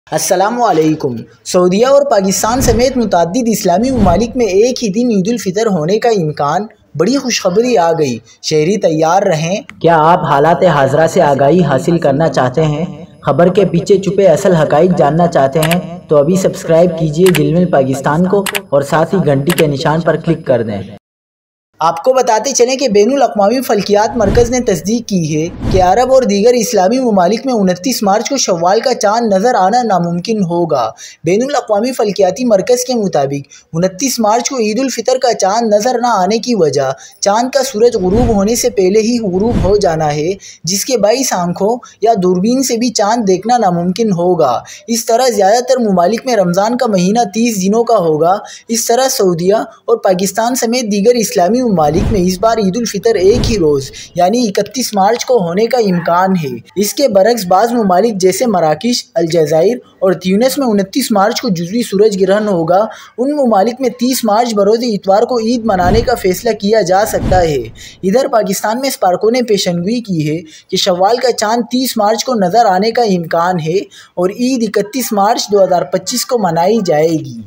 अस्सलामुअलैकुम। सऊदीया और पाकिस्तान समेत मुतअद्दिद इस्लामी ममालिक में एक ही दिन ईद उल फितर होने का इम्कान। बड़ी खुशखबरी आ गई, शहरी तैयार रहें। क्या आप हालात हाज़रा से आगाही हासिल करना चाहते हैं? खबर के पीछे छुपे असल हक़ाइक़ जानना चाहते हैं? तो अभी सब्सक्राइब कीजिए गिलमिल पाकिस्तान को और साथ ही घंटी के निशान पर क्लिक कर दें। आपको बताते चलें कि बैनुल अक़वामी फ़ल्कियात मरकज़ ने तस्दीक की है कि अरब और दीगर इस्लामी ममालिक में 29 मार्च को शव्वाल का चाँद नज़र आना नामुमकिन होगा। बैनुल अक़वामी फ़ल्कियाती मरकज़ के मुताबिक 29 मार्च को ईद उल फितर का चाँद नज़र न आने की वजह चाँद का सूरज ग़ुरूब होने से पहले ही ग़ुरूब हो जाना है, जिसके बाइस आँखों या दूरबीन से भी चाँद देखना नामुमकिन होगा। इस तरह ज़्यादातर ममालिक में रमज़ान का महीना 30 दिनों का होगा। इस तरह सऊदीया और पाकिस्तान समेत दीगर इस्लामी ममालिक में इस बार ईद उल फितर एक ही रोज़ यानी 31 मार्च को होने का इम्कान है। इसके बरक्स बाज़ ममालिक जैसे मराकिश, अलजाज़ाइर और ट्यूनिस में 29 मार्च को जुज़वी सूरज ग्रहण होगा। उन ममालिक में 30 मार्च बरोज़ इतवार को ईद मनाने का फैसला किया जा सकता है। इधर पाकिस्तान में स्पार्को ने पेशनगोई की है कि शव्वाल का चाँद 30 मार्च को नज़र आने का इम्कान है और ईद 31 मार्च 2025 को मनाई जाएगी।